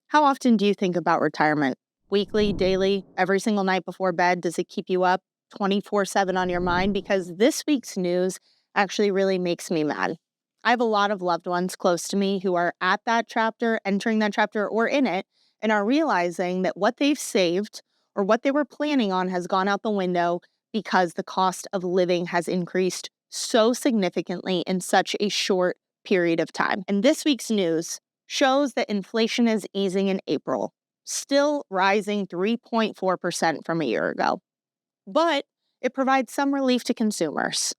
How often do you think about retirement? Weekly, daily, every single night before bed? Does it keep you up 24/7 on your mind? Because this week's news actually really makes me mad. I have a lot of loved ones close to me who are at that chapter, entering that chapter, or in it, and are realizing that what they've saved or what they were planning on has gone out the window because the cost of living has increased so significantly in such a short period of time. And this week's news shows that inflation is easing in April, still rising 3.4% from a year ago. But it provides some relief to consumers.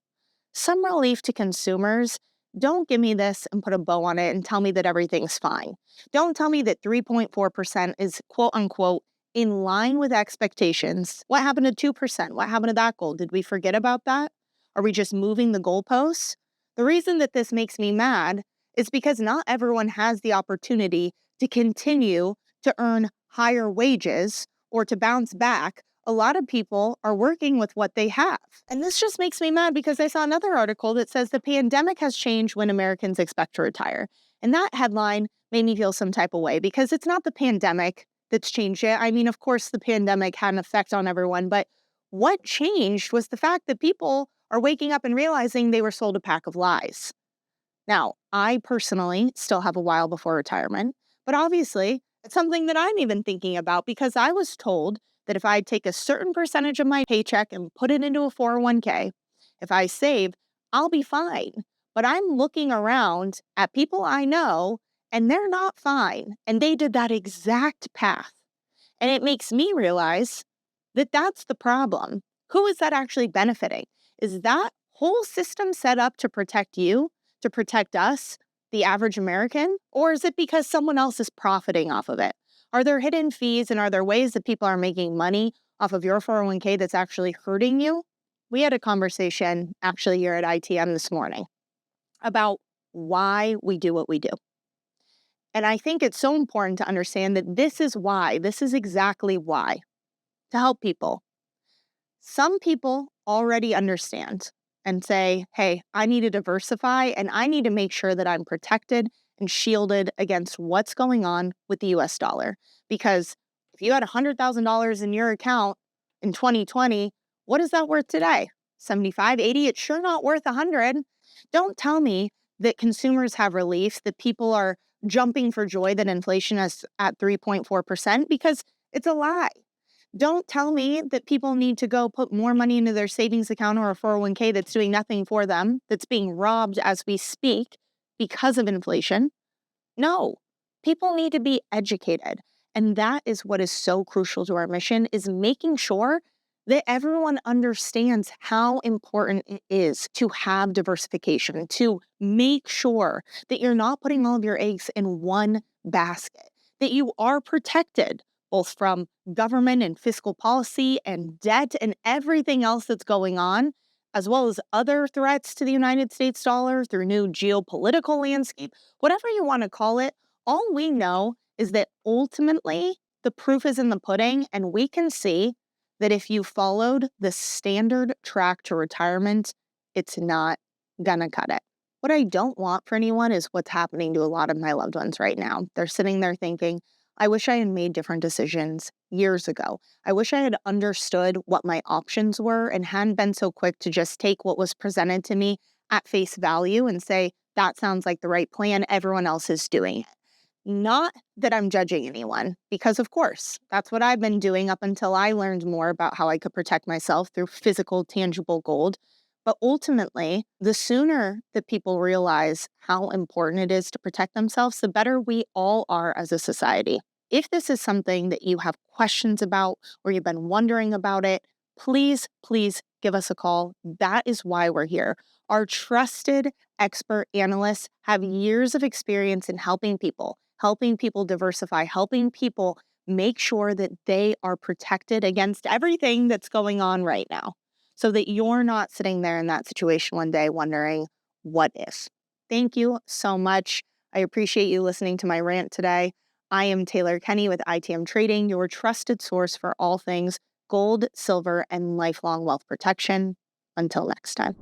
Some relief to consumers. Don't give me this and put a bow on it and tell me that everything's fine. Don't tell me that 3.4% is quote unquote in line with expectations. What happened to 2%? What happened to that goal? Did we forget about that? Are we just moving the goalposts? The reason that this makes me mad is because not everyone has the opportunity to continue to earn higher wages or to bounce back. A lot of people are working with what they have. And this just makes me mad because I saw another article that says the pandemic has changed when Americans expect to retire. And that headline made me feel some type of way because it's not the pandemic that's changed it. I mean, of course, the pandemic had an effect on everyone, but what changed was the fact that people are waking up and realizing they were sold a pack of lies. Now, I personally still have a while before retirement, but obviously it's something that I'm even thinking about because I was told that if I take a certain percentage of my paycheck and put it into a 401k, if I save, I'll be fine. But I'm looking around at people I know and they're not fine. And they did that exact path. And it makes me realize that that's the problem. Who is that actually benefiting? Is that whole system set up to protect you, to protect us, the average American? Or is it because someone else is profiting off of it? Are there hidden fees and are there ways that people are making money off of your 401k that's actually hurting you? We had a conversation actually here at ITM this morning about why we do what we do. And I think it's so important to understand that this is why, this is exactly why, to help people. Some people already understand and say, hey, I need to diversify and I need to make sure that I'm protected and shielded against what's going on with the US dollar. Because if you had $100,000 in your account in 2020, what is that worth today? 75, 80? It's sure not worth 100. Don't tell me that consumers have relief, that people are jumping for joy that inflation is at 3.4% because it's a lie. Don't tell me that people need to go put more money into their savings account or a 401k that's doing nothing for them, that's being robbed as we speak because of inflation. No, people need to be educated. And that is what is so crucial to our mission, is making sure that everyone understands how important it is to have diversification, to make sure that you're not putting all of your eggs in one basket, that you are protected both from government and fiscal policy and debt and everything else that's going on, as well as other threats to the United States dollar through new geopolitical landscape, whatever you want to call it. All we know is that ultimately the proof is in the pudding, and we can see that if you followed the standard track to retirement, it's not gonna cut it. What I don't want for anyone is what's happening to a lot of my loved ones right now. They're sitting there thinking, I wish I had made different decisions years ago. I wish I had understood what my options were and hadn't been so quick to just take what was presented to me at face value and say, that sounds like the right plan. Everyone else is doing it. Not that I'm judging anyone, because of course, that's what I've been doing up until I learned more about how I could protect myself through physical, tangible gold. But ultimately, the sooner that people realize how important it is to protect themselves, the better we all are as a society. If this is something that you have questions about or you've been wondering about it, please give us a call. That is why we're here. Our trusted expert analysts have years of experience in helping people diversify, helping people make sure that they are protected against everything that's going on right now, so that you're not sitting there in that situation one day wondering, what if? Thank you so much. I appreciate you listening to my rant today. I am Taylor Kenney with ITM Trading, your trusted source for all things gold, silver, and lifelong wealth protection. Until next time.